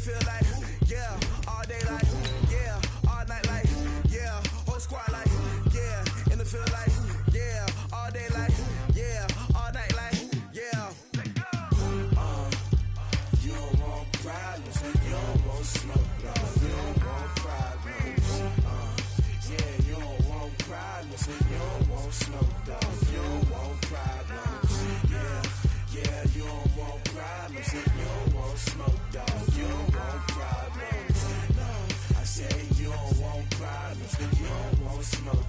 field like, yeah, all day like, yeah, all night like, yeah, whole squad like, yeah, in the field like, yeah, all day like, yeah, all night like, yeah. You don't want problems, you don't want smoke, you don't want problems. Yeah, you don't want problems, you don't want smoke, you don't want problems. Yeah, you don't want problems, you don't want smoke, you don't want problems. No, I say you don't want problems, you don't want smoke,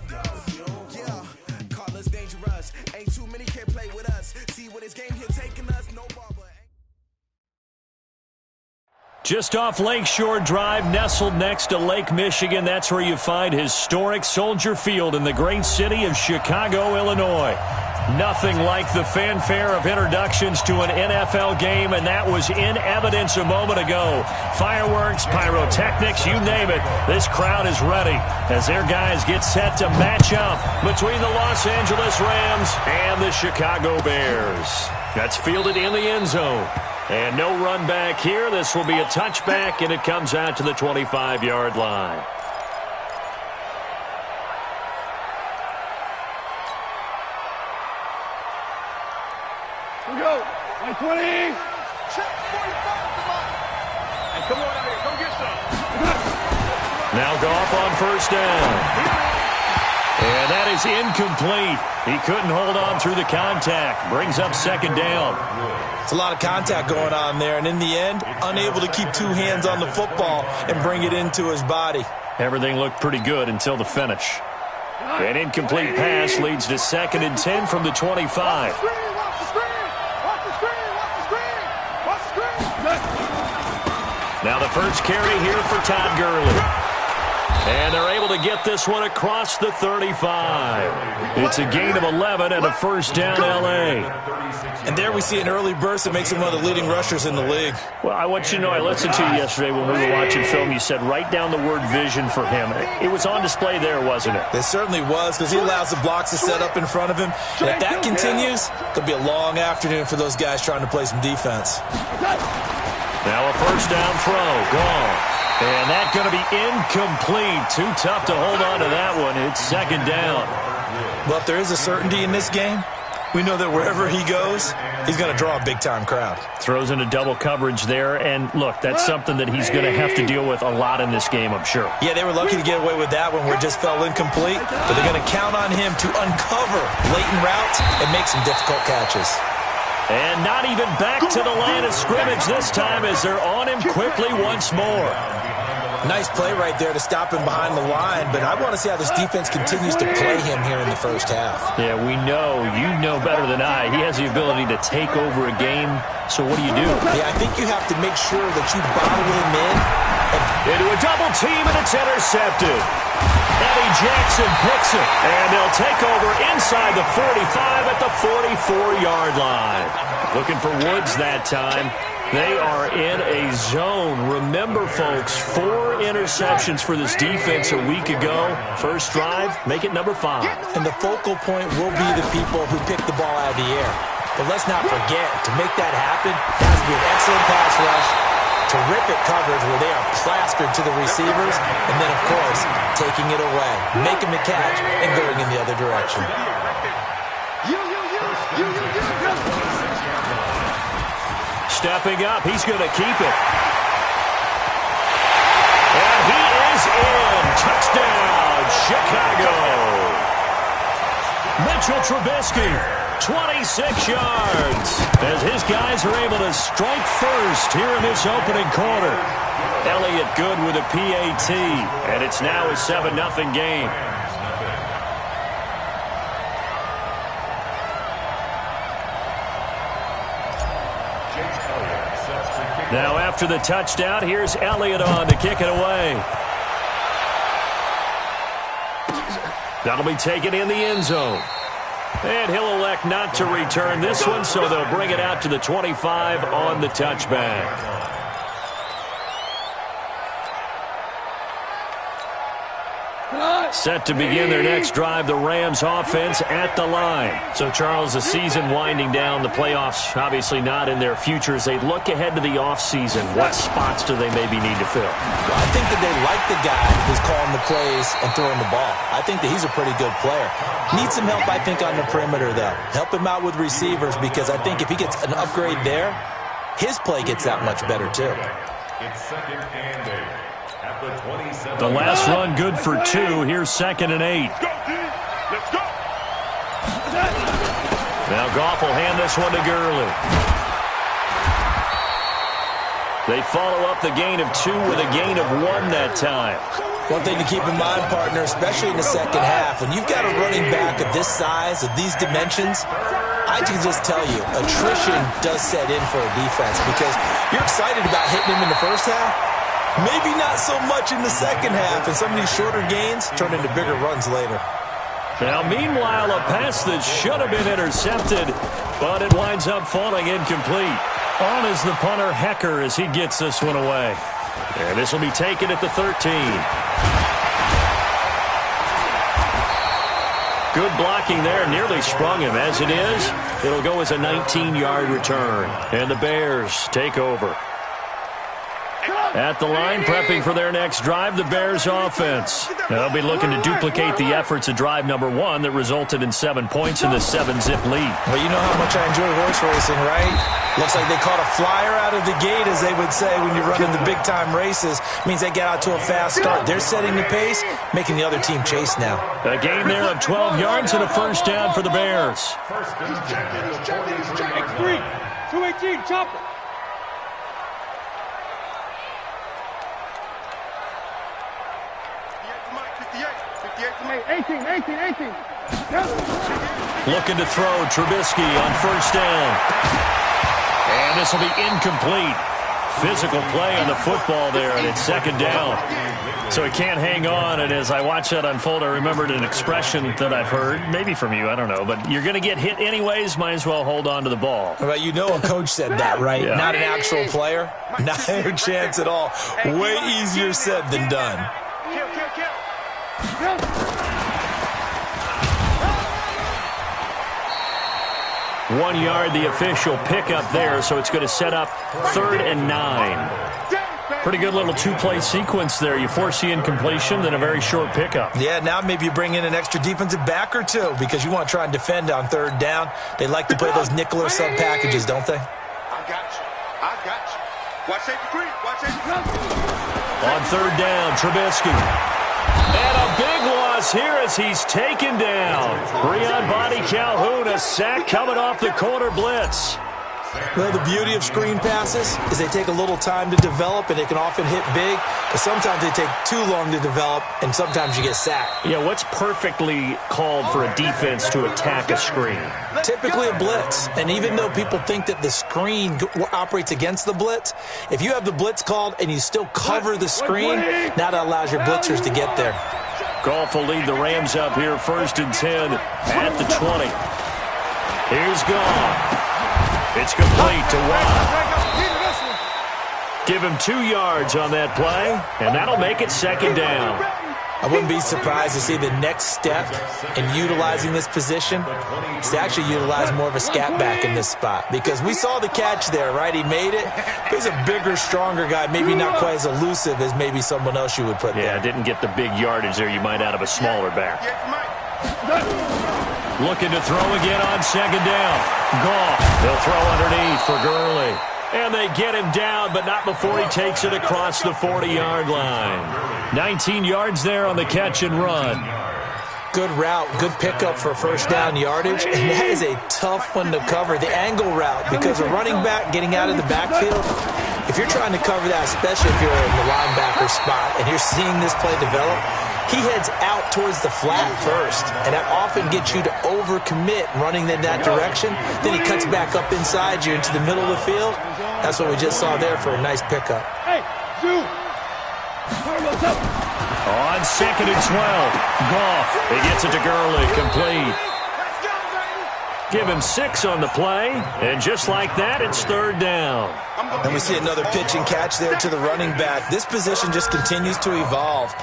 you don't want. Yeah, call us dangerous, ain't too many can play with us. See what this game here taking us, no ball, but just off Lakeshore Drive, nestled next to Lake Michigan. That's where you find historic Soldier Field in the great city of Chicago, Illinois. Nothing like the fanfare of introductions to an NFL game, and that was in evidence a moment ago. Fireworks, pyrotechnics, you name it. This crowd is ready as their guys get set to match up between the Los Angeles Rams and the Chicago Bears. That's fielded in the end zone. And no run back here. This will be a touchback, and it comes out to the 25-yard line. Here we go. 120. Check 45. Hey, come on out here. Come get some. Now Goff on first down. And that is incomplete. He couldn't hold on through the contact. Brings up second down. It's a lot of contact going on there, and in the end, unable to keep two hands on the football and bring it into his body. Everything looked pretty good until the finish. An incomplete pass leads to 2nd and 10 from the 25. Watch the screen, watch the screen, watch the screen, watch the screen. Now the first carry here for Todd Gurley. And they're able to get this one across the 35. It's a gain of 11 and a first down, L.A. And there we see an early burst that makes him one of the leading rushers in the league. Well, I want you to know, I listened to you yesterday when we were watching film. You said write down the word vision for him. It was on display there, wasn't it? It certainly was, because he allows the blocks to set up in front of him. And if that continues, it'll be a long afternoon for those guys trying to play some defense. Now a first down throw, gone. And that's going to be incomplete. Too tough to hold on to that one. It's second down. Well, if there is a certainty in this game, we know that wherever he goes, he's going to draw a big-time crowd. Throws into double coverage there. And, look, that's something that he's going to have to deal with a lot in this game, I'm sure. Yeah, they were lucky to get away with that one where it just fell incomplete. But they're going to count on him to uncover blatant routes and make some difficult catches. And not even back to the line of scrimmage this time as they're on him quickly once more. Nice play right there to stop him behind the line, but I want to see how this defense continues to play him here in the first half. Yeah, we know. You know better than I. He has the ability to take over a game, so what do you do? Yeah, I think you have to make sure that you bottle him in. Into a double team, and it's intercepted. Eddie Jackson picks it, and they'll take over inside the 45 at the 44-yard line. Looking for Woods that time. They are in a zone. Remember, folks, 4 interceptions for this defense a week ago. First drive, make it number 5. And the focal point will be the people who pick the ball out of the air. But let's not forget, to make that happen, it has to be an excellent pass rush, terrific coverage where they are plastered to the receivers, and then, of course, taking it away, making the catch, and going in the other direction. Stepping up, he's going to keep it. And he is in. Touchdown, Chicago. Mitchell Trubisky, 26 yards. As his guys are able to strike first here in this opening quarter. Elliott good with a PAT. And it's now a 7-0 game. Now after the touchdown, here's Elliott on to kick it away. That'll be taken in the end zone. And he'll elect not to return this one, so they'll bring it out to the 25 on the touchback. Set to begin their next drive, the Rams offense at the line. So, Charles, the season winding down, the playoffs obviously not in their future. As they look ahead to the offseason, what spots do they maybe need to fill? Well, I think that they like the guy who's calling the plays and throwing the ball. I think that he's a pretty good player. Needs some help, I think, on the perimeter, though. Help him out with receivers, because I think if he gets an upgrade there, his play gets that much better, too. It's second and 8 at the 27. The last run good for 2. Here's 2nd and 8. Let's go. Now Goff will hand this one to Gurley. They follow up the gain of 2 with a gain of 1 that time. One thing to keep in mind, partner, especially in the second half, when you've got a running back of this size, of these dimensions, I can just tell you, attrition does set in for a defense, because you're excited about hitting him in the first half, maybe not so much in the second half, and some of these shorter gains turn into bigger runs later. Now, meanwhile, a pass that should have been intercepted, but it winds up falling incomplete. On is the punter, Hecker, as he gets this one away. And this will be taken at the 13. Good blocking there, nearly sprung him. As it is, it'll go as a 19-yard return. And the Bears take over. At the line, prepping for their next drive, the Bears offense. They'll be looking to duplicate the efforts of drive number 1 that resulted in 7 points in the 7-zip lead. Well, you know how much I enjoy horse racing, right? Looks like they caught a flyer out of the gate, as they would say when you're running the big-time races. Means they get out to a fast start. They're setting the pace, making the other team chase now. A gain there of 12 yards and a first down for the Bears. X3, 218, chopper. Looking to throw, Trubisky on first down. And this will be incomplete. Physical play on the football there, and it's 2nd down. So he can't hang on, and as I watch that unfold, I remembered an expression that I've heard, maybe from you, I don't know, but you're going to get hit anyways, might as well hold on to the ball. Well, you know a coach said that, right? Yeah. Not an actual player. Not a chance at all. Way easier said than done. 1 yard, the official pickup there, so it's going to set up 3rd and 9. Pretty good little 2-play sequence there. You force the incompletion, then a very short pickup. Yeah, now maybe you bring in an extra defensive back or 2, because you want to try and defend on 3rd down. They like to play those nickel or sub packages, don't they? I got you. Watch safety 3. Watch safety 3. On 3rd down, Trubisky. And a big loss here as he's taken down. Breon Body Calhoun, a sack coming off the corner blitz. Well, the beauty of screen passes is they take a little time to develop, and they can often hit big, but sometimes they take too long to develop, and sometimes you get sacked. Yeah, what's perfectly called for a defense to attack a screen? Typically a blitz, and even though people think that the screen operates against the blitz, if you have the blitz called and you still cover the screen, now that allows your blitzers to get there. Goff will lead the Rams up here, 1st and 10 at the 20. Here's Goff. It's complete to Watt. Give him 2 yards on that play, and that'll make it 2nd down. I wouldn't be surprised to see the next step in utilizing this position is to actually utilize more of a scat back in this spot, because we saw the catch there, right? He made it. He's a bigger, stronger guy, maybe not quite as elusive as maybe someone else you would put there. Yeah, didn't get the big yardage there you might out of a smaller back. Looking to throw again on 2nd down. Goff, they'll throw underneath for Gurley. And they get him down, but not before he takes it across the 40-yard line. 19 yards there on the catch and run. Good route, good pickup for first down yardage, and that is a tough one to cover, the angle route, because a running back getting out of the backfield, if you're trying to cover that, especially if you're in the linebacker spot and you're seeing this play develop, he heads out towards the flat first, and that often gets you to overcommit running in that direction. Then he cuts back up inside you into the middle of the field. That's what we just saw there for a nice pickup. Hey, Zoo. On 2nd and 12, Goff. He gets it to Gurley, complete. Give him 6 on the play, and just like that, it's 3rd down. And we see another pitch and catch there to the running back. This position just continues to evolve.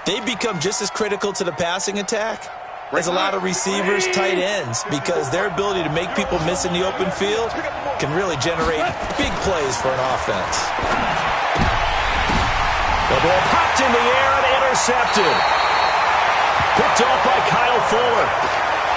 they become just as critical to the passing attack as a lot of receivers, tight ends, because their ability to make people miss in the open field can really generate big plays for an offense. The ball popped in the air and intercepted. Picked off by Kyle Fuller.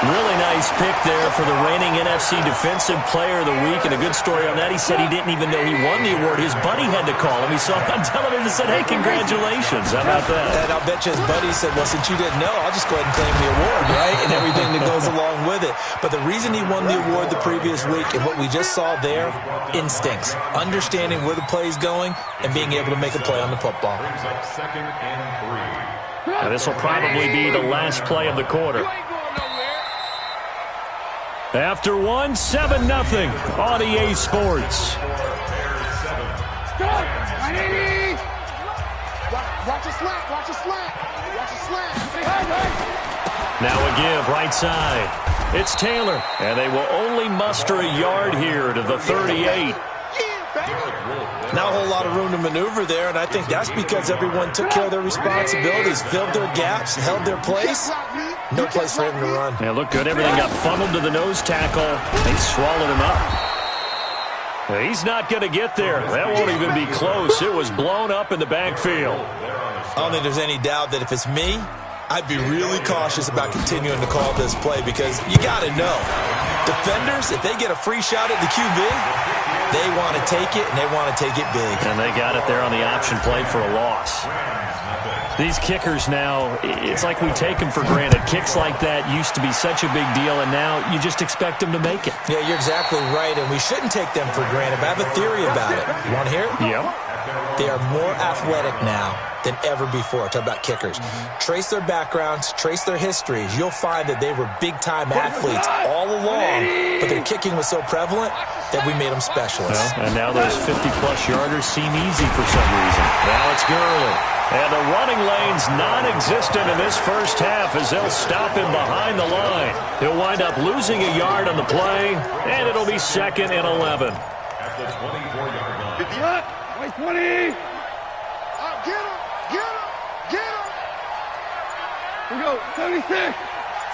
Really nice pick there for the reigning NFC Defensive Player of the Week, and a good story on that. He said he didn't even know he won the award. His buddy had to call him. He saw it on television and said, hey, congratulations. How about that? And I'll bet you his buddy said, well, since you didn't know, I'll just go ahead and claim the award, right? And everything that goes along with it. But the reason he won the award the previous week and what we just saw there, instincts, understanding where the play is going and being able to make a play on the football. Brings up 2nd and 3. Now, this will probably be the last play of the quarter. After 1, 7-0 on EA Sports. Watch a slant, watch a slant, watch a slant. Now a give right side. It's Taylor, and they will only muster a yard here to the 38. Not a whole lot of room to maneuver there, and I think that's because everyone took care of their responsibilities, filled their gaps, held their place. No place for him to run. Yeah, looked good. Everything got funneled to the nose tackle. They swallowed him up. He's not going to get there. That won't even be close. It was blown up in the backfield. I don't think there's any doubt that if it's me, I'd be really cautious about continuing to call this play because you got to know, defenders, if they get a free shot at the QB, they want to take it, and they want to take it big. And they got it there on the option play for a loss. These kickers now, it's like we take them for granted. Kicks like that used to be such a big deal, and now you just expect them to make it. Yeah, you're exactly right, and we shouldn't take them for granted, but I have a theory about it. You want to hear it? Yep. They are more athletic now than ever before. Talk about kickers. Trace their backgrounds, trace their histories. You'll find that they were big-time athletes all along, but their kicking was so prevalent that we made them specialists. Well, and now those 50-plus yarders seem easy for some reason. Now it's Gurley. And the running lane's non-existent in this first half as they'll stop him behind the line. He'll wind up losing a yard on the play, and it'll be 2nd and 11. At the 24-yard line. 20. Get him, get him, get him. Here we go, 76,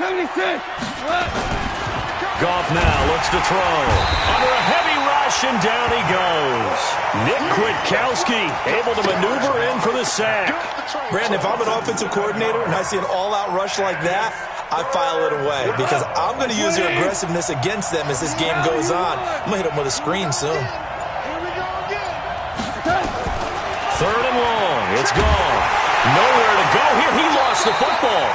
76. Goff now looks to throw. Under a heavy rush, and down he goes. Nick Kwiatkowski able to maneuver in for the sack. Brandon, if I'm an offensive coordinator and I see an all-out rush like that, I file it away because I'm going to use their aggressiveness against them as this game goes on. I'm going to hit them with a screen soon. 3rd and long. It's gone. Nowhere to go here. He lost the football.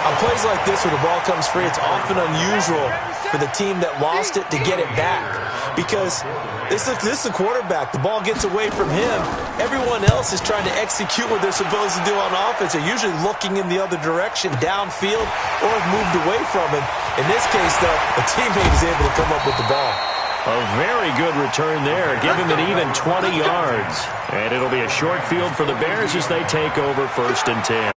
On plays like this where the ball comes free, it's often unusual for the team that lost it to get it back because this is the quarterback. The ball gets away from him. Everyone else is trying to execute what they're supposed to do on offense. They're usually looking in the other direction, downfield, or have moved away from him. In this case, though, a teammate is able to come up with the ball. A very good return there. Give him an even 20 yards. And it'll be a short field for the Bears as they take over 1st and 10.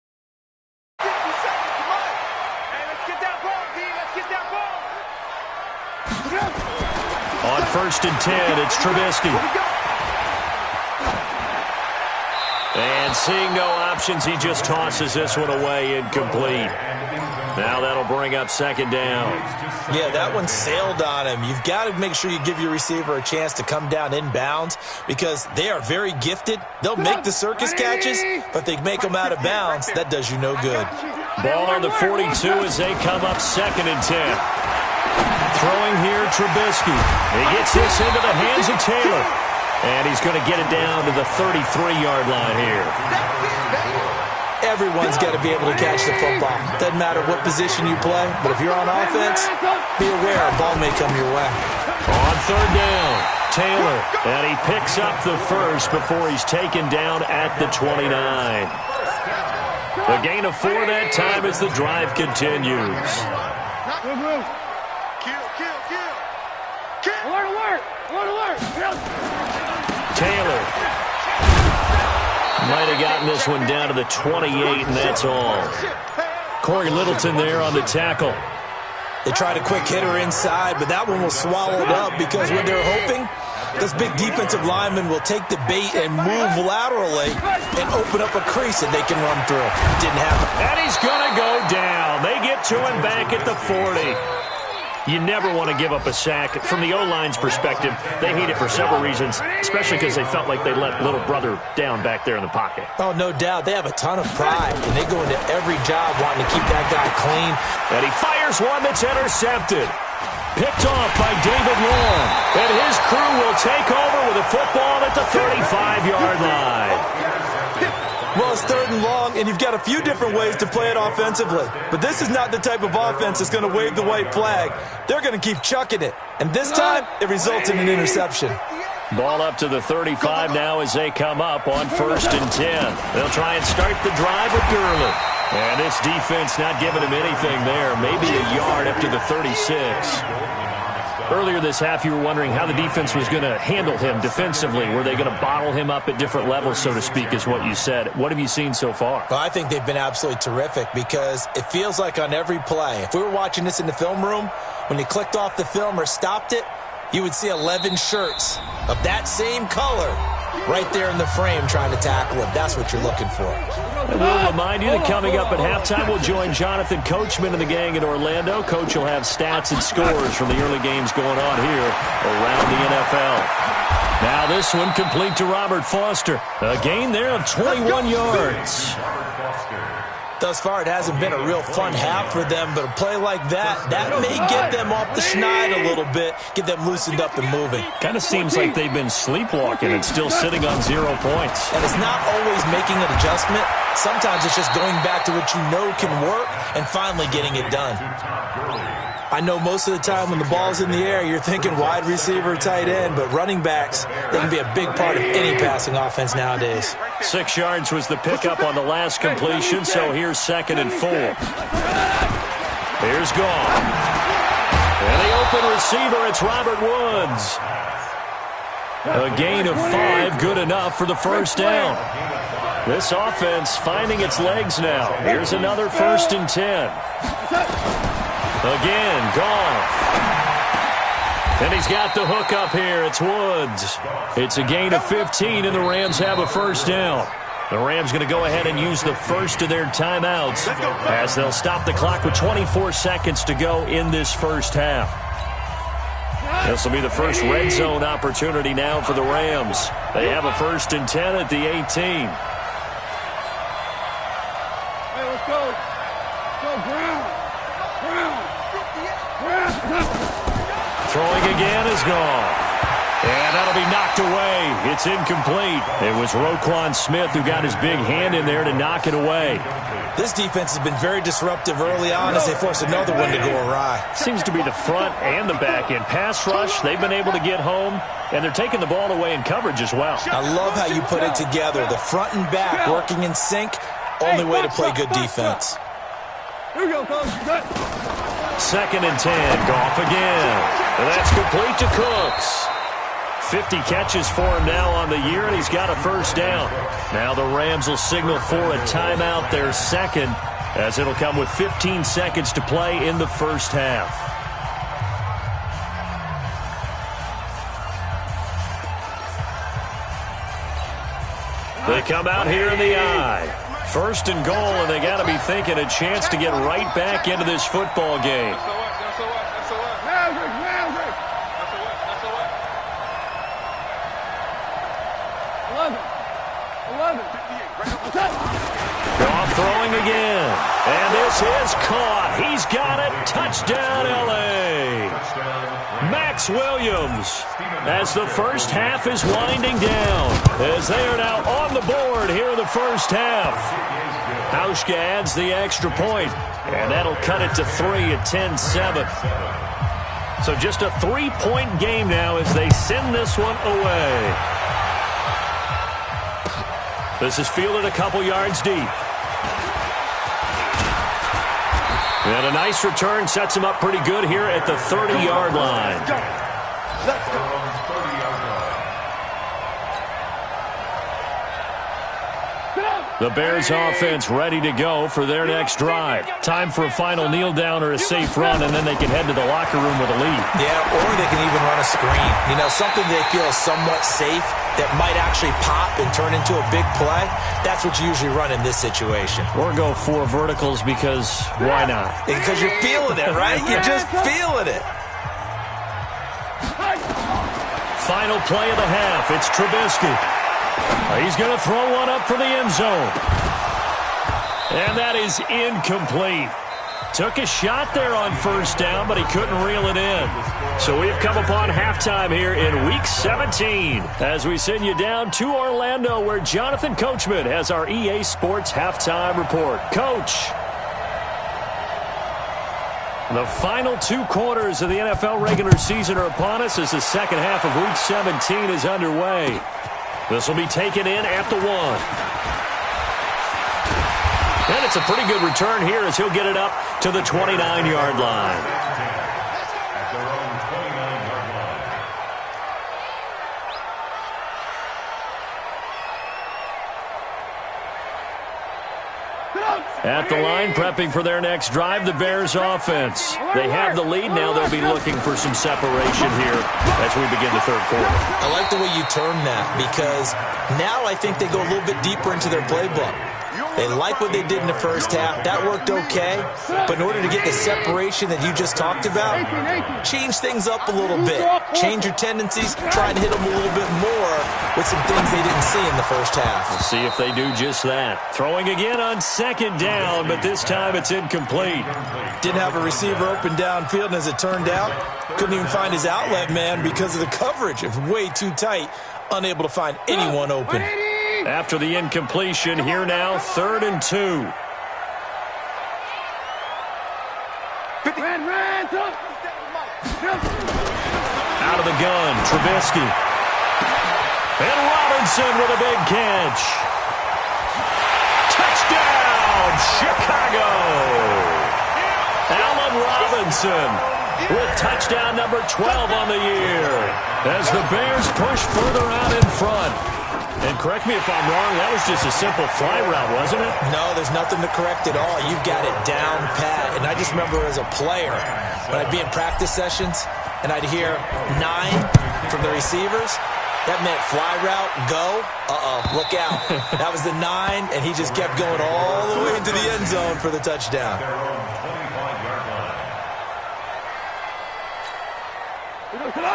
On 1st and 10, it's Trubisky. And seeing no options, he just tosses this one away incomplete. Now that'll bring up 2nd down. Yeah, that one sailed on him. You've got to make sure you give your receiver a chance to come down inbounds because they are very gifted. They'll make the circus catches, but they make them out of bounds. That does you no good. Ball on the 42 as they come up 2nd and 10. Throwing here, Trubisky. He gets this into the hands of Taylor. And he's going to get it down to the 33-yard line here. Everyone's got to be able to catch the football. Doesn't matter what position you play, but if you're on offense, be aware a ball may come your way. On 3rd down, Taylor. And he picks up the first before he's taken down at the 29. A gain of 4 that time as the drive continues. Alert. Taylor might have gotten this one down to the 28, and that's all. Corey Littleton there on the tackle. They tried a quick hitter inside, but that one was swallowed up because what they're hoping Those big defensive linemen will take the bait and move laterally and open up a crease that they can run through. Didn't happen. And he's going to go down. They get to him back at the 40. You never want to give up a sack. From the O-line's perspective, they hate it for several reasons, especially because they felt like they let little brother down back there in the pocket. Oh, no doubt. They have a ton of pride, and they go into every job wanting to keep that guy clean. And he fires one that's intercepted. Picked off by David Long. And his crew will take over with a football at the 35-yard line. Well, it's 3rd and long, and you've got a few different ways to play it offensively. But this is not the type of offense that's going to wave the white flag. They're going to keep chucking it. And this time, it results in an interception. Ball up to the 35 now as they come up on 1st and 10. They'll try and start the drive with Gurley. And this defense not giving him anything there. Maybe a yard up to the 36. Earlier this half, you were wondering how the defense was going to handle him defensively. Were they going to bottle him up at different levels, so to speak, is what you said. What have you seen so far? Well, I think they've been absolutely terrific because it feels like on every play, if we were watching this in the film room, when you clicked off the film or stopped it, you would see 11 shirts of that same color right there in the frame trying to tackle him. That's what you're looking for. And we'll remind you that coming up at halftime, we'll join Jonathan Coachman and the gang in Orlando. Coach will have stats and scores from the early games going on here around the NFL. Now this one complete to Robert Foster. A gain there of 21 yards. Thus far, it hasn't been a real fun half for them, but a play like that may get them off the schneid a little bit, get them loosened up and moving. Kind of seems like they've been sleepwalking and still sitting on 0 points. And it's not always making an adjustment. Sometimes it's just going back to what you know can work and finally getting it done. I know most of the time when the ball's in the air, you're thinking wide receiver, tight end, but running backs, they can be a big part of any passing offense nowadays. 6 yards was the pickup on the last completion, so here's 2nd and 4. Here's Goff. And the open receiver, it's Robert Woods. A gain of 5, good enough for the first down. This offense finding its legs now. Here's another 1st and 10. Again, Goff. And he's got the hook up here. It's Woods. It's a gain of 15, and the Rams have a first down. The Rams going to go ahead and use the first of their timeouts as they'll stop the clock with 24 seconds to go in this first half. This will be the first red zone opportunity now for the Rams. They have a 1st and 10 at the 18. Hey, let's go. Let's go, Brown. Throwing again is gone. And that'll be knocked away. It's incomplete. It was Roquan Smith who got his big hand in there to knock it away. This defense has been very disruptive early on as they force another one to go awry. Seems to be the front and the back end. Pass rush, they've been able to get home, and they're taking the ball away in coverage as well. I love how you put it together. The front and back working in sync. Only way to play good defense. Here we go, Coach. 2nd and 10. Goff again. And that's complete to Cooks. 50 catches for him now on the year, and he's got a first down. Now the Rams will signal for a timeout, their second, as it'll come with 15 seconds to play in the first half. They come out here in the eye. 1st and goal, and they got to be thinking a chance to get right back into this football game. Goff throwing again, and this is caught. He's got it. Touchdown, L.A. Max Williams, as the first half is winding down, as they are now on the board here in the first half. Hauschka adds the extra point, and that'll cut it to 3 at 10-7. So just a 3-point game now as they send this one away. This is fielded a couple yards deep. And a nice return sets him up pretty good here at the 30-yard line. The Bears offense ready to go for their next drive. Time for a final kneel down or a safe run, and then they can head to the locker room with a lead. Yeah, or they can even run a screen. You know, something they feel is somewhat safe that might actually pop and turn into a big play. That's what you usually run in this situation. Or go 4 verticals because why not? Because you're feeling it, right? You're just feeling it. Final play of the half. It's Trubisky. He's going to throw one up for the end zone. And that is incomplete. Took a shot there on first down, but he couldn't reel it in. So we've come upon halftime here in Week 17 as we send you down to Orlando, where Jonathan Coachman has our EA Sports Halftime Report. Coach. The final 2 quarters of the NFL regular season are upon us as the second half of Week 17 is underway. This will be taken in at the 1. And it's a pretty good return here as he'll get it up to the 29-yard line. At their own 29-yard line. At the line, prepping for their next drive, the Bears offense. They have the lead. Now they'll be looking for some separation here as we begin the third quarter. I like the way you term that because now I think they go a little bit deeper into their playbook. They like what they did in the first half. That worked okay. But in order to get the separation that you just talked about, change things up a little bit. Change your tendencies. Try and hit them a little bit more with some things they didn't see in the first half. We'll see if they do just that. Throwing again on second down, but this time it's incomplete. Didn't have a receiver open downfield, and as it turned out, couldn't even find his outlet man because of the coverage. It was way too tight, unable to find anyone open. After the incompletion, here now, 3rd and 2. Out of the gun, Trubisky. And Robinson with a big catch. Touchdown, Chicago! Allen Robinson with touchdown number 12 on the year as the Bears push further out in front. And correct me if I'm wrong, that was just a simple fly route, wasn't it? No, there's nothing to correct at all. You've got it down pat. And I just remember as a player, when I'd be in practice sessions and I'd hear 9 from the receivers, that meant fly route, go, look out. That was the 9, and he just kept going all the way into the end zone for the touchdown.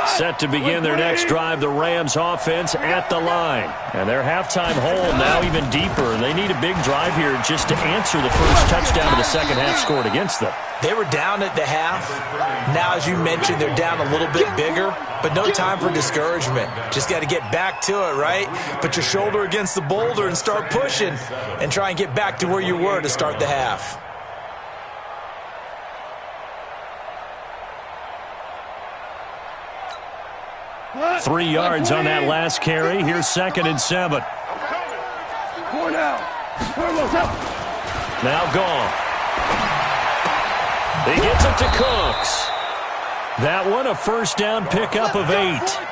Set to begin their next drive, the Rams offense at the line. And their halftime hole now even deeper. They need a big drive here just to answer the first touchdown of the second half scored against them. They were down at the half. Now, as you mentioned, they're down a little bit bigger, but no time for discouragement. Just got to get back to it, right? Put your shoulder against the boulder and start pushing and try and get back to where you were to start the half. Three yards on that last carry. Here's 2nd and 7. Now gone. He gets it to Cooks. That one a first down pickup of 8. To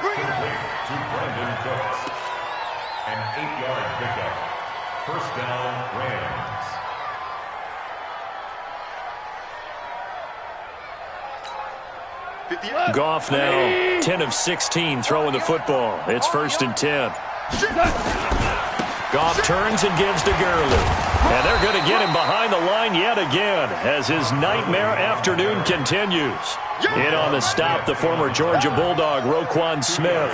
Brandon Cooks. An 8-yard pickup. First down, Rams. Goff now 10 of 16 throwing the football. It's 1st and 10. Goff turns and gives to Gurley. And they're going to get him behind the line yet again as his nightmare afternoon continues. In on the stop, the former Georgia Bulldog, Roquan Smith.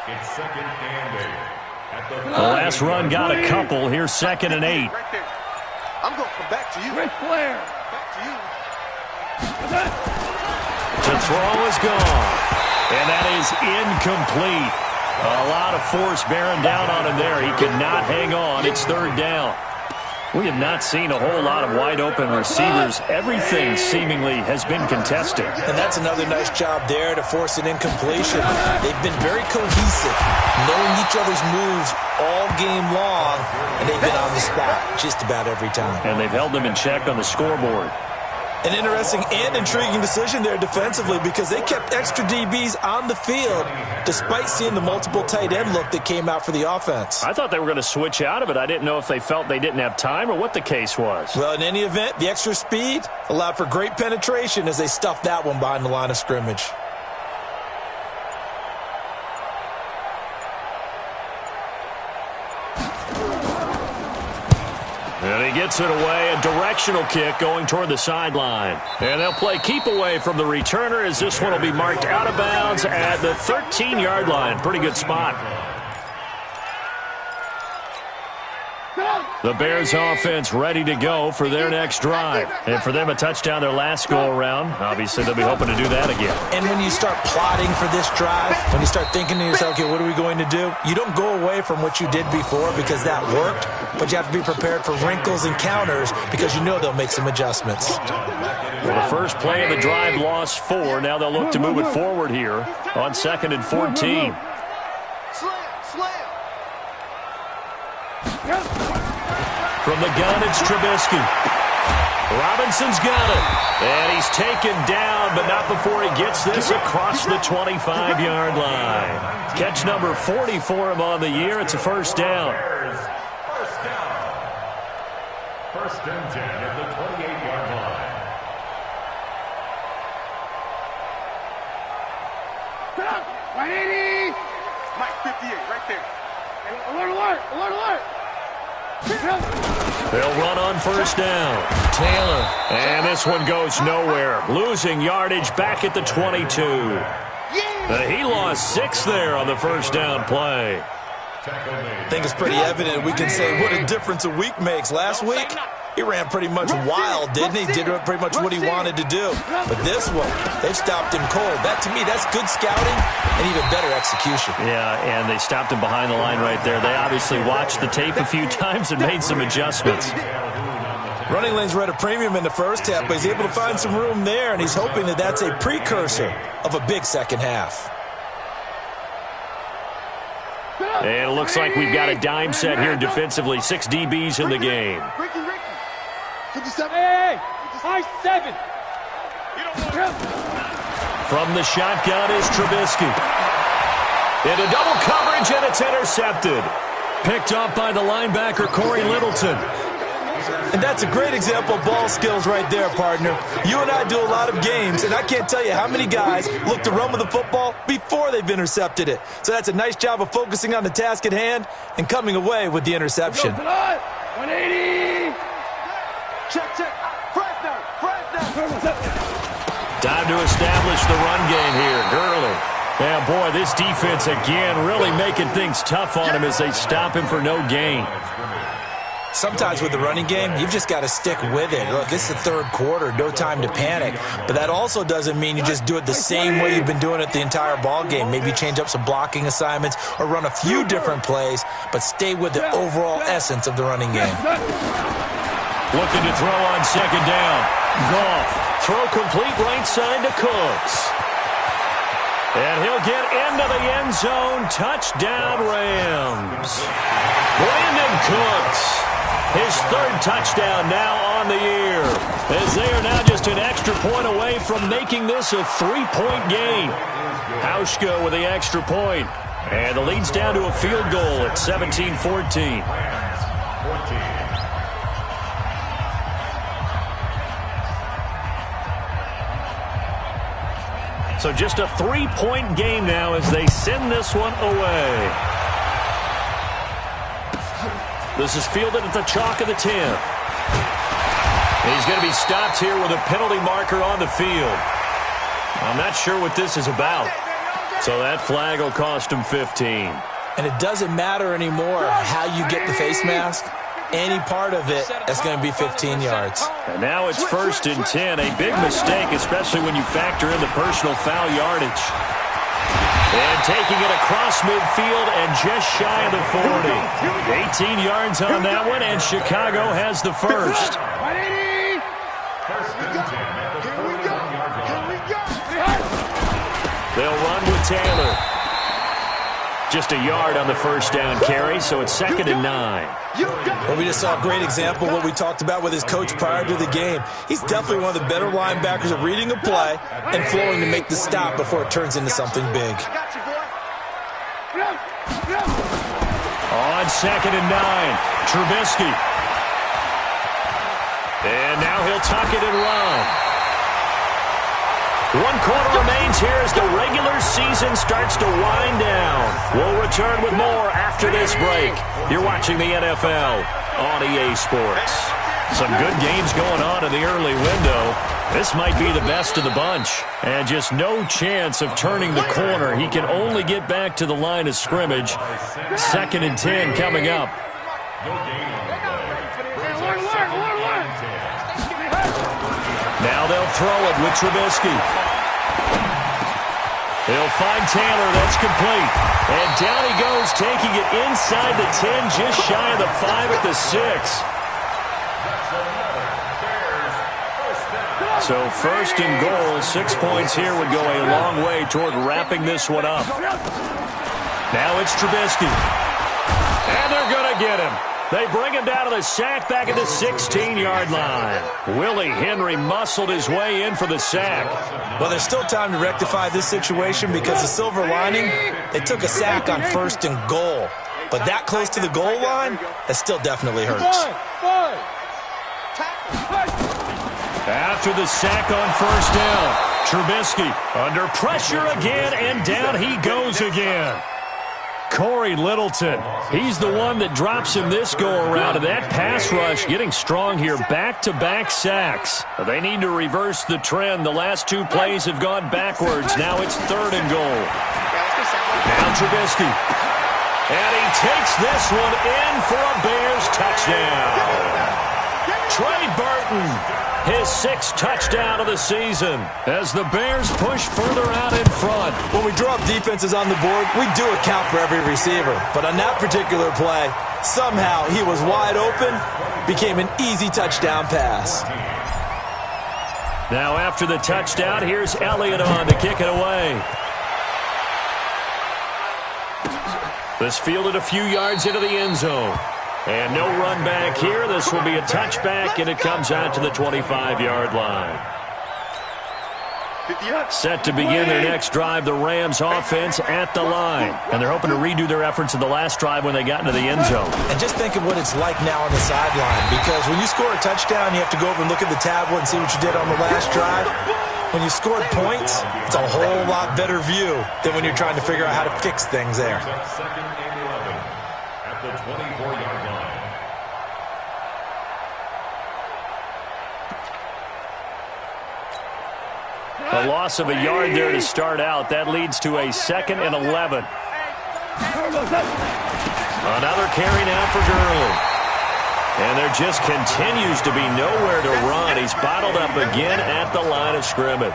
It's 2nd and 8. The last run got a couple. Here's 2nd and 8. I'm going to come back to you. Ric Flair. Back to you. To throw is gone. And that is incomplete. A lot of force bearing down on him there. He cannot hang on. It's 3rd down. We have not seen a whole lot of wide-open receivers. Everything seemingly has been contested. And that's another nice job there to force an incompletion. They've been very cohesive, knowing each other's moves all game long, and they've been on the spot just about every time. And they've held them in check on the scoreboard. An interesting and intriguing decision there defensively because they kept extra DBs on the field despite seeing the multiple tight end look that came out for the offense. I thought they were going to switch out of it. I didn't know if they felt they didn't have time or what the case was. Well, in any event, the extra speed allowed for great penetration as they stuffed that one behind the line of scrimmage. And he gets it away, a directional kick going toward the sideline. And they'll play keep away from the returner as this one will be marked out of bounds at the 13-yard line. Pretty good spot. The Bears offense ready to go for their next drive. And for them, a touchdown their last go-around. Obviously, they'll be hoping to do that again. And when you start plotting for this drive, when you start thinking to yourself, okay, what are we going to do? You don't go away from what you did before because that worked, but you have to be prepared for wrinkles and counters because you know they'll make some adjustments. Well, the first play of the drive lost 4. Now they'll look to move it forward here on 2nd and 14. From the gun, it's Trubisky. Robinson's got it. And he's taken down, but not before he gets this across the 25-yard line. Catch number 40 for him on the year. It's a first down. First and 10 at the 28-yard line. Get up! 180! Mike, 58, right there. Alert, alert, alert, alert! They'll run on first down. Taylor. And this one goes nowhere. Losing yardage back at the 22. He lost 6 there on the first down play. I think it's pretty evident we can say what a difference a week makes. Last week, he ran pretty much wild, didn't he? Did pretty much what he wanted to do. But this one, they've stopped him cold. That, to me, that's good scouting and even better execution. Yeah, and they stopped him behind the line right there. They obviously watched the tape a few times and made some adjustments. Running lanes were at a premium in the first half, but he's able to find some room there, and he's hoping that that's a precursor of a big second half. And it looks like we've got a dime set here defensively. 6 DBs in the game. Ricky. 57. Hey, high 7. From the shotgun is Trubisky. Into double coverage, and it's intercepted. Picked up by the linebacker, Corey Littleton. And that's a great example of ball skills right there, partner. You and I do a lot of games, and I can't tell you how many guys look to run with the football before they've intercepted it. So that's a nice job of focusing on the task at hand and coming away with the interception. 180. Check. Fresh down. Time to establish the run game here. Gurley. Yeah, boy, this defense again really making things tough on him as they stop him for no gain. Sometimes with the running game, you've just got to stick with it. Look, it's the third quarter, no time to panic. But that also doesn't mean you just do it the same way you've been doing it the entire ball game. Maybe change up some blocking assignments or run a few different plays, but stay with the overall essence of the running game. Looking to throw on second down. Goff. Throw complete right side to Cooks. And he'll get into the end zone. Touchdown, Rams. Brandon Cooks. His 3rd touchdown now on the year, as they are now just an extra point away from making this a 3-point game. Hauschka with the extra point, and the lead's down to a field goal at 17-14. So just a 3-point game now as they send this one away. This is fielded at the chalk of the 10. He's going to be stopped here with a penalty marker on the field. I'm not sure what this is about. So that flag will cost him 15. And it doesn't matter anymore how you get the face mask. Any part of it, that's going to be 15 yards. And now it's 1st and 10. A big mistake, especially when you factor in the personal foul yardage. And taking it across midfield and just shy of the 40. 18 yards on that one, and Chicago has the first. They'll run with Taylor. just a yard on the first down carry, so it's 2nd and 9. Well, we just saw a great example of what we talked about with his coach prior to the game. He's definitely one of the better linebackers at reading a play and flowing to make the stop before it turns into something big. On 2nd and 9, Trubisky. And now he'll tuck it and run. 1 quarter remains here as the regular season starts to wind down. We'll return with more after this break. You're watching the NFL on EA Sports. Some good games going on in the early window. This might be the best of the bunch. And just no chance of turning the corner. He can only get back to the line of scrimmage. 2nd and 10 coming up. Now they'll throw it with Trubisky. He'll find Taylor. That's complete. And down he goes, taking it inside the 10, just shy of the 5 at the 6. So 1st and goal, 6 points here would go a long way toward wrapping this one up. Now it's Trubisky. And they're going to get him. They bring him down to the sack back at the 16-yard line. Willie Henry muscled his way in for the sack. Well, there's still time to rectify this situation because the silver lining, they took a sack on 1st and goal. But that close to the goal line, that still definitely hurts. After the sack on 1st down, Trubisky under pressure again, and down he goes again. Corey Littleton, he's the one that drops him this go-around, and that pass rush getting strong here, back-to-back sacks. They need to reverse the trend. The last 2 plays have gone backwards. Now it's 3rd and goal. Now Trubisky. And he takes this one in for a Bears touchdown. Trey Burton, his 6th touchdown of the season as the Bears push further out in front. When we draw up defenses on the board, we do account for every receiver. But on that particular play, somehow he was wide open, became an easy touchdown pass. Now after the touchdown, here's Elliott on to kick it away. This fielded a few yards into the end zone. And no run back here. This will be a touchback, and it comes out to the 25-yard line. Set to begin their next drive, the Rams offense at the line. And they're hoping to redo their efforts in the last drive when they got into the end zone. And just think of what it's like now on the sideline. Because when you score a touchdown, you have to go over and look at the tablet and see what you did on the last drive. When you scored points, it's a whole lot better view than when you're trying to figure out how to fix things there. 2nd and 11 at the 24-yard line. A loss of a yard there to start out. That leads to a 2nd and 11. Another carry now for Gurley. And there just continues to be nowhere to run. He's bottled up again at the line of scrimmage.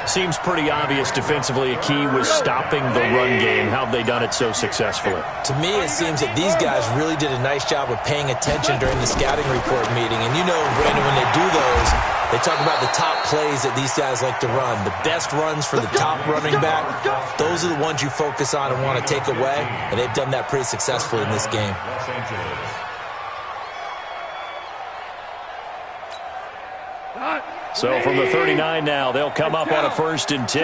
Seems pretty obvious defensively a key was stopping the run game. How have they done it so successfully? To me, it seems that these guys really did a nice job of paying attention during the scouting report meeting. And you know, Brandon, when they do those, they talk about the top plays that these guys like to run. The best runs for the top running back, those are the ones you focus on and want to take away. And they've done that pretty successfully in this game. So from the 39 now, they'll come up on a 1st and 10.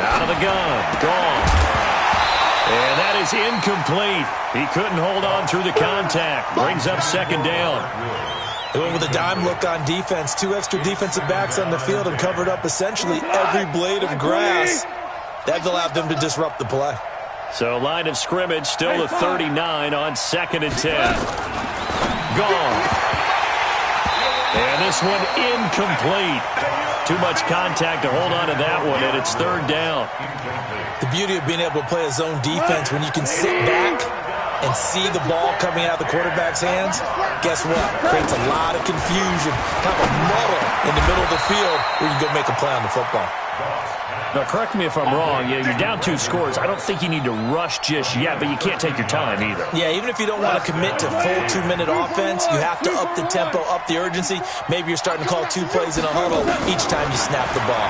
Out of the gun, gone. And that is incomplete. He couldn't hold on through the contact. Brings up 2nd down. They went with a dime look on defense. 2 extra defensive backs on the field and covered up essentially every blade of grass. That allowed them to disrupt the play. So line of scrimmage still the 39 on 2nd and 10. Gone. And this one incomplete. Too much contact to hold on to that one, and it's 3rd down. The beauty of being able to play a zone defense when you can sit back and see the ball coming out of the quarterback's hands, guess what? Creates a lot of confusion, kind of a muddle in the middle of the field where you can go make a play on the football. Now, correct me if I'm wrong. Yeah, you're down 2 scores. I don't think you need to rush just yet, but you can't take your time either. Yeah, even if you don't want to commit to full 2-minute offense, you have to up the tempo, up the urgency. Maybe you're starting to call 2 plays in a huddle each time you snap the ball.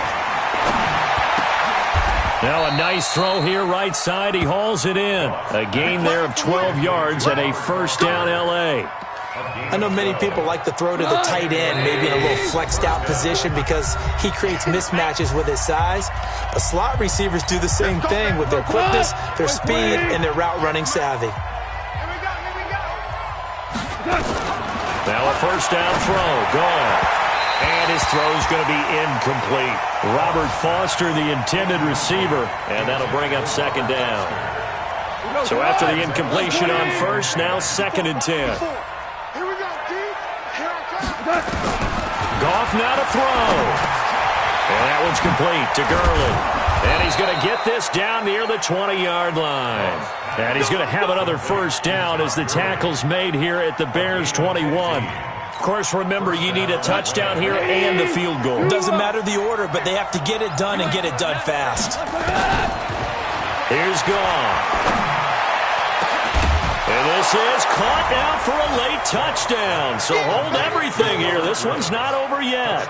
Now a nice throw here right side. He hauls it in. A gain there of 12 yards and a first down L.A. I know many people like to throw to the tight end, maybe in a little flexed out position because he creates mismatches with his size. But slot receivers do the same thing with their quickness, their speed, and their route running savvy. Now a first down throw, gone. And his throw's going to be incomplete. Robert Foster, the intended receiver, and that'll bring up second down. So after the incompletion on first, now 2nd and 10. Goff now to throw. And that one's complete to Gurley. And he's going to get this down near the 20-yard line. And he's going to have another first down as the tackle's made here at the Bears' 21. Of course, remember, you need a touchdown here and a field goal. Doesn't matter the order, but they have to get it done and get it done fast. Here's Goff. And this is caught now for a late touchdown. So hold everything here. This one's not over yet.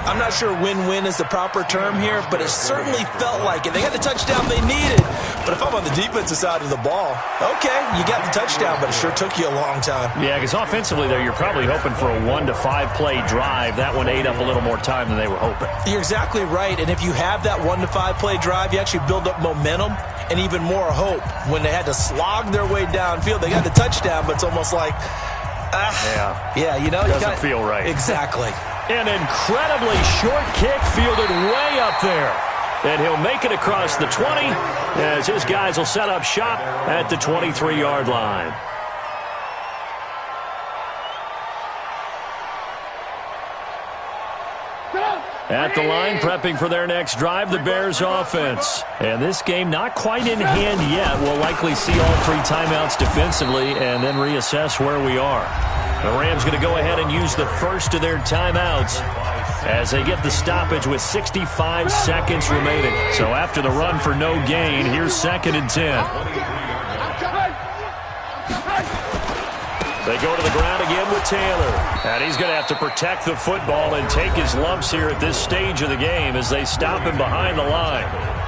I'm not sure win-win is the proper term here, but it certainly felt like it. They got the touchdown they needed. But if I'm on the defensive side of the ball, okay, you got the touchdown, but it sure took you a long time. Yeah, because offensively there, you're probably hoping for a 1 to 5 play drive. That one ate up a little more time than they were hoping. You're exactly right. And if you have that 1 to 5 play drive, you actually build up momentum and even more hope. When they had to slog their way downfield, they got the touchdown, but it's almost like, yeah, you know, doesn't feel right. Exactly. An incredibly short kick fielded way up there. And he'll make it across the 20 as his guys will set up shop at the 23-yard line. At the line, prepping for their next drive, the Bears offense. And this game not quite in hand yet. We'll likely see all 3 timeouts defensively and then reassess where we are. The Rams going to go ahead and use the first of their timeouts as they get the stoppage with 65 seconds remaining. So after the run for no gain, here's 2nd and 10. They go to the ground again with Taylor. And he's going to have to protect the football and take his lumps here at this stage of the game as they stop him behind the line.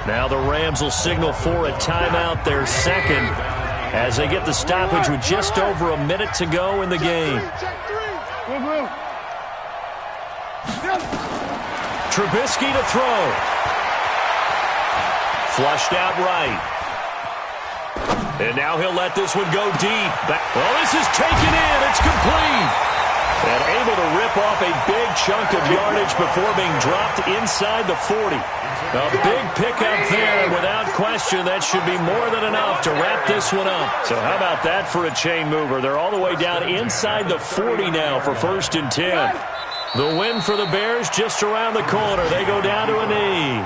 Now the Rams will signal for a timeout, their second, as they get the stoppage with just over a minute to go in the game. Trubisky to throw. Flushed out right. And now he'll let this one go deep. Well, this is taken in. It's complete. And able to rip off a big chunk of yardage before being dropped inside the 40. A big pickup there. Without question, that should be more than enough to wrap this one up. So how about that for a chain mover? They're all the way down inside the 40 now for 1st and 10. The win for the Bears just around the corner. They go down to a knee.